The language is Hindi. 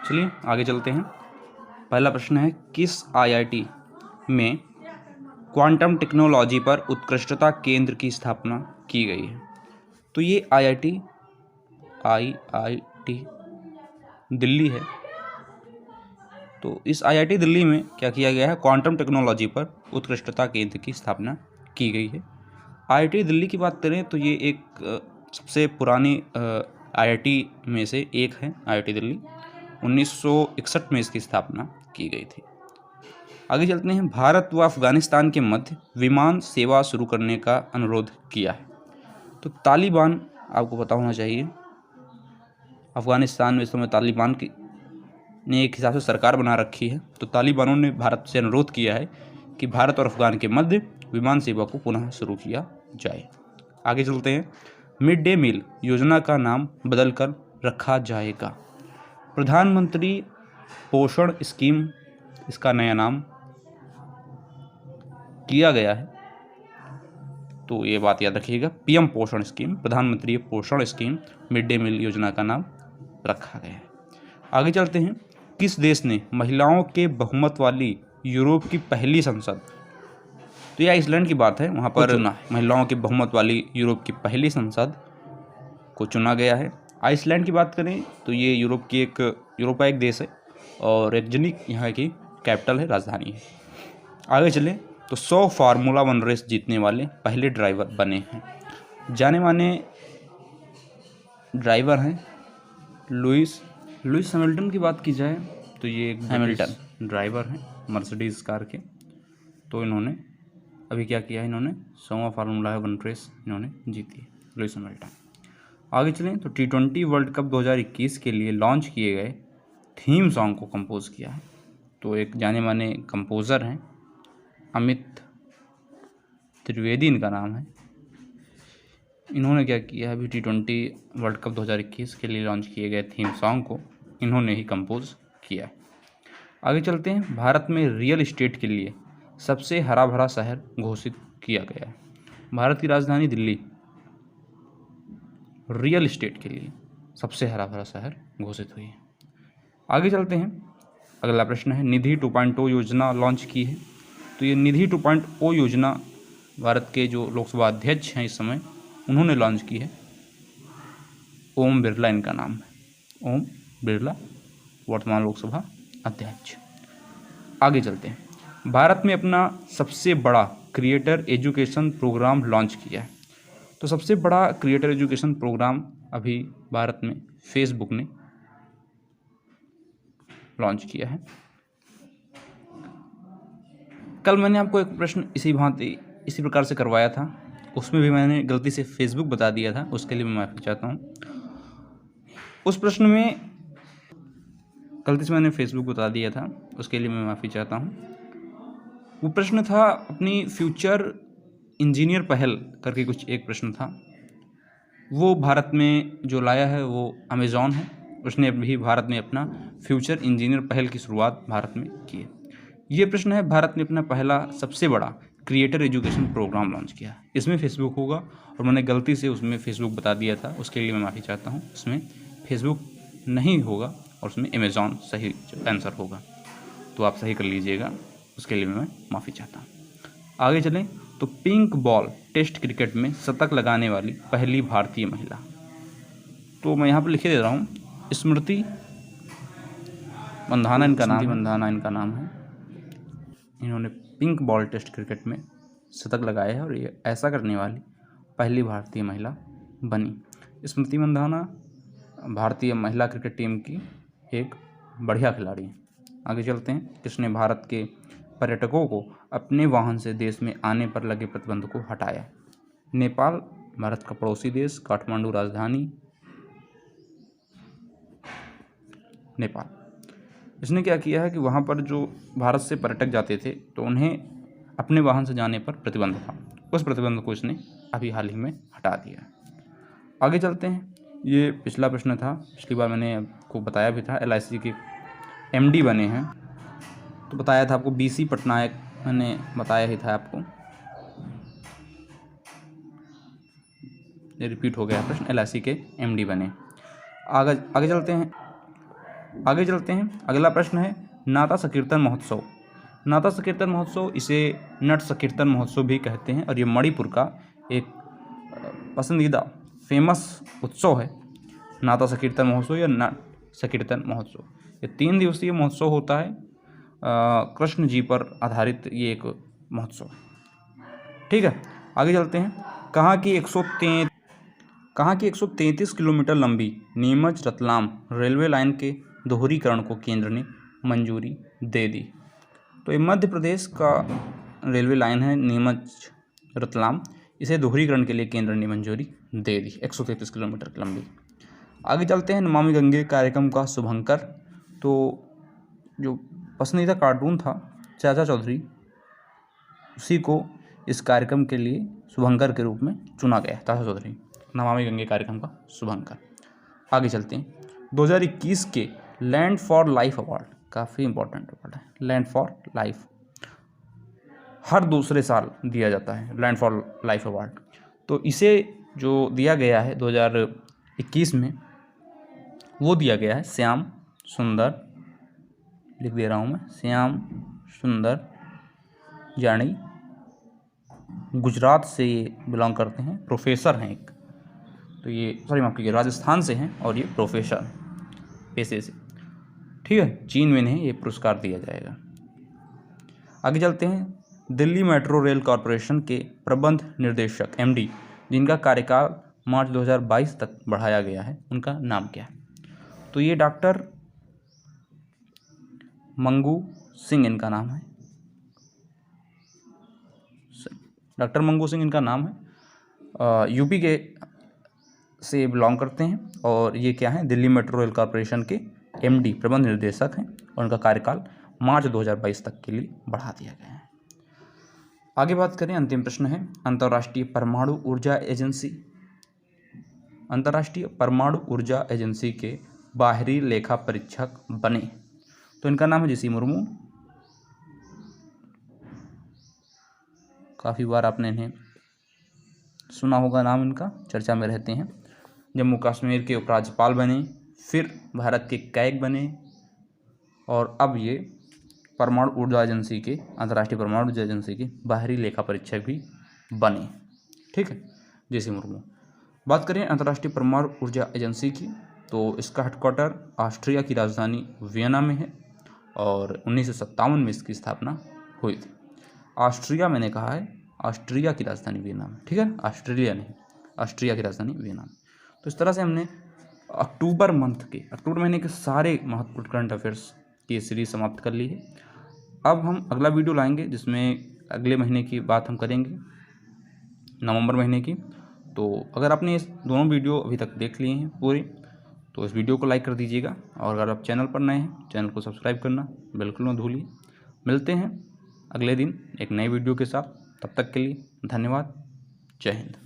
चलिए आगे चलते हैं। पहला प्रश्न है, किस आईआईटी में क्वांटम टेक्नोलॉजी पर उत्कृष्टता केंद्र की स्थापना की गई है? तो ये आईआईटी दिल्ली है। तो इस आईआईटी दिल्ली में क्या किया गया है, क्वांटम टेक्नोलॉजी पर उत्कृष्टता केंद्र की स्थापना की गई है। आईआईटी दिल्ली की बात करें तो ये एक सबसे पुरानी आईआईटी में से एक है। आईआईटी दिल्ली 1961 में इसकी स्थापना की गई थी। आगे चलते हैं। भारत व अफगानिस्तान के मध्य विमान सेवा शुरू करने का अनुरोध किया है। तो तालिबान, आपको पता होना चाहिए, अफगानिस्तान में इस समय तालिबान की ने एक हिसाब से सरकार बना रखी है। तो तालिबानों ने भारत से अनुरोध किया है कि भारत और अफगान के मध्य विमान सेवा को पुनः शुरू किया जाए। आगे चलते हैं। मिड डे मील योजना का नाम बदलकर रखा जाएगा। प्रधानमंत्री पोषण स्कीम इसका नया नाम किया गया है। तो ये बात याद रखिएगा, पीएम पोषण स्कीम, प्रधानमंत्री पोषण स्कीम, मिड डे मील योजना का नाम रखा गया है। आगे चलते हैं। किस देश ने महिलाओं के बहुमत वाली यूरोप की पहली संसद, तो यह आइसलैंड की बात है, वहाँ पर महिलाओं के बहुमत वाली यूरोप की पहली संसद को चुना गया है। आइसलैंड की बात करें तो ये यूरोप का एक देश है और रेकजनिक यहाँ की कैपिटल है, राजधानी है। आगे चलें तो 100 फार्मूला 1 रेस जीतने वाले पहले ड्राइवर बने हैं। जाने माने ड्राइवर हैं लुइस हैमिल्टन की बात की जाए तो ये एक हैमिल्टन ड्राइवर हैं मर्सिडीज़ कार के। तो इन्होंने अभी क्या किया है, इन्होंने 100वां फार्मूला 1 रेस इन्होंने जीती है, लुइस हैमिल्टन। आगे चलें तो T20 वर्ल्ड कप 2021 के लिए लॉन्च किए गए थीम सॉन्ग को कंपोज किया है। तो एक जाने माने कंपोज़र हैं, अमित त्रिवेदी इनका नाम है। इन्होंने क्या किया है, अभी T20 वर्ल्ड कप 2021 के लिए लॉन्च किए गए थीम सॉन्ग को इन्होंने ही कंपोज किया है। आगे चलते हैं। भारत में रियल एस्टेट के लिए सबसे हरा भरा शहर घोषित किया गया है। भारत की राजधानी दिल्ली रियल एस्टेट के लिए सबसे हरा भरा शहर घोषित हुई है। आगे चलते हैं। अगला प्रश्न है, निधि 2.0 योजना लॉन्च की है। तो ये निधि 2.0 योजना भारत के जो लोकसभा अध्यक्ष हैं इस समय, उन्होंने लॉन्च की है। ओम बिरला इनका नाम है, ओम बिरला, वर्तमान लोकसभा अध्यक्ष। आगे चलते हैं। भारत में अपना सबसे बड़ा क्रिएटर एजुकेशन प्रोग्राम लॉन्च किया है। तो सबसे बड़ा क्रिएटर एजुकेशन प्रोग्राम अभी भारत में फेसबुक ने लॉन्च किया है। कल मैंने आपको एक प्रश्न इसी प्रकार से करवाया था, उसमें भी मैंने गलती से फेसबुक बता दिया था, उसके लिए मैं माफ़ी चाहता हूँ। उस प्रश्न में गलती से मैंने फेसबुक बता दिया था, उसके लिए मैं माफ़ी चाहता हूँ। वो प्रश्न था अपनी फ्यूचर इंजीनियर पहल करके कुछ एक प्रश्न था। वो भारत में जो लाया है वो अमेज़ॉन है। उसने अभी भारत में अपना फ्यूचर इंजीनियर पहल की शुरुआत भारत में की है। ये प्रश्न है, भारत ने अपना पहला सबसे बड़ा क्रिएटर एजुकेशन प्रोग्राम लॉन्च किया। इसमें फेसबुक होगा और मैंने गलती से उसमें फेसबुक बता दिया था, उसके लिए मैं माफ़ी चाहता हूँ। उसमें फेसबुक नहीं होगा और उसमें अमेज़ॉन सही आंसर होगा, तो आप सही कर लीजिएगा, उसके लिए मैं माफ़ी चाहता हूँ। आगे चलें तो पिंक बॉल टेस्ट क्रिकेट में शतक लगाने वाली पहली भारतीय महिला, तो मैं यहाँ पर लिखे दे रहा हूँ, स्मृति मंधाना इनका नाम है। इन्होंने पिंक बॉल टेस्ट क्रिकेट में शतक लगाया है और ये ऐसा करने वाली पहली भारतीय महिला बनी। स्मृति मंधाना भारतीय महिला क्रिकेट टीम की एक बढ़िया खिलाड़ी है। आगे चलते हैं। किसने भारत के पर्यटकों को अपने वाहन से देश में आने पर लगे प्रतिबंध को हटाया? नेपाल, भारत का पड़ोसी देश, काठमांडू राजधानी नेपाल। इसने क्या किया है कि वहाँ पर जो भारत से पर्यटक जाते थे तो उन्हें अपने वाहन से जाने पर प्रतिबंध था, उस प्रतिबंध को इसने अभी हाल ही में हटा दिया। आगे चलते हैं। ये पिछला प्रश्न था, पिछली बार मैंने आपको बताया भी था, LIC के MD बने हैं, तो बताया था आपको, BC पटनायक मैंने बताया ही था आपको। ये रिपीट हो गया प्रश्न, LIC के MD बने। आगे चलते हैं। आगे चलते हैं। अगला प्रश्न है नाता संकीर्तन महोत्सव। नाता संकीर्तन महोत्सव, इसे नट संकीर्तन महोत्सव भी कहते हैं और ये मणिपुर का एक पसंदीदा फेमस उत्सव है। नाता संकीर्तन महोत्सव या नट संकीर्तन महोत्सव, ये 3 दिवसीय महोत्सव होता है। कृष्ण जी पर आधारित ये एक महोत्सव। ठीक है, आगे चलते हैं। कहाँ की 133 किलोमीटर लंबी नीमच रतलाम रेलवे लाइन के दोहरीकरण को केंद्र ने मंजूरी दे दी। तो ये मध्य प्रदेश का रेलवे लाइन है नीमच रतलाम, इसे दोहरीकरण के लिए केंद्र ने मंजूरी दे दी, 133 किलोमीटर लंबी। आगे चलते हैं। नमामि गंगे कार्यक्रम का शुभंकर, तो जो पसंदीदा कार्टून था चाचा चौधरी, उसी को इस कार्यक्रम के लिए शुभंकर के रूप में चुना गया। चाचा चौधरी नमामि गंगे कार्यक्रम का शुभंकर। आगे चलते हैं। 2021 के लैंड फॉर लाइफ अवार्ड, काफ़ी इंपॉर्टेंट अवार्ड है। लैंड फॉर लाइफ हर दूसरे साल दिया जाता है, लैंड फॉर लाइफ अवार्ड। तो इसे जो दिया गया है 2021 में, वो दिया गया है श्याम सुंदर, लिख दे रहा हूँ मैं, श्याम सुंदर जानी, गुजरात से ये बिलोंग करते हैं, प्रोफेसर हैं एक, तो ये सॉरी माफ कीजिए राजस्थान से हैं और ये प्रोफेसर पेशे से। ठीक है, चीन में इन्हें ये पुरस्कार दिया जाएगा। आगे चलते हैं। दिल्ली मेट्रो रेल कॉरपोरेशन के प्रबंध निर्देशक MD, जिनका कार्यकाल मार्च 2022 तक बढ़ाया गया है, उनका नाम क्या है? तो ये डॉक्टर मंगू सिंह इनका नाम है। डॉक्टर मंगू सिंह इनका नाम है। यूपी के से बिलोंग करते हैं और ये क्या है, दिल्ली मेट्रो रेल कॉरपोरेशन के MD प्रबंध निर्देशक हैं और उनका कार्यकाल मार्च 2022 तक के लिए बढ़ा दिया गया है। आगे बात करें, अंतिम प्रश्न है अंतर्राष्ट्रीय परमाणु ऊर्जा एजेंसी। अंतर्राष्ट्रीय परमाणु ऊर्जा एजेंसी के बाहरी लेखा परीक्षक बने, तो इनका नाम है जीसी मुर्मू। काफ़ी बार आपने इन्हें सुना होगा, नाम इनका चर्चा में रहते हैं। जम्मू कश्मीर के उपराज्यपाल बने, फिर भारत के कैग बने और अब ये परमाणु ऊर्जा एजेंसी के, अंतर्राष्ट्रीय परमाणु ऊर्जा एजेंसी के बाहरी लेखा परीक्षक भी बने। ठीक है, जीसी मुर्मू। बात करें अंतर्राष्ट्रीय परमाणु ऊर्जा एजेंसी की, तो इसका हेडक्वार्टर ऑस्ट्रिया की राजधानी वियना में है और 1957 में इसकी स्थापना हुई थी। ऑस्ट्रिया मैंने कहा है, ऑस्ट्रिया की राजधानी वियना में। ठीक है, ऑस्ट्रेलिया नहीं, ऑस्ट्रिया की राजधानी वियना में। तो इस तरह से हमने अक्टूबर महीने के सारे महत्वपूर्ण करंट अफेयर्स की सीरीज समाप्त कर ली है। अब हम अगला वीडियो लाएंगे जिसमें अगले महीने की बात हम करेंगे, नवंबर महीने की। तो अगर आपने इस दोनों वीडियो अभी तक देख लिए हैं पूरे, तो इस वीडियो को लाइक कर दीजिएगा और अगर आप चैनल पर नए हैं, चैनल को सब्सक्राइब करना बिल्कुल ना भूलिए। मिलते हैं अगले दिन एक नए वीडियो के साथ, तब तक के लिए धन्यवाद। जय हिंद।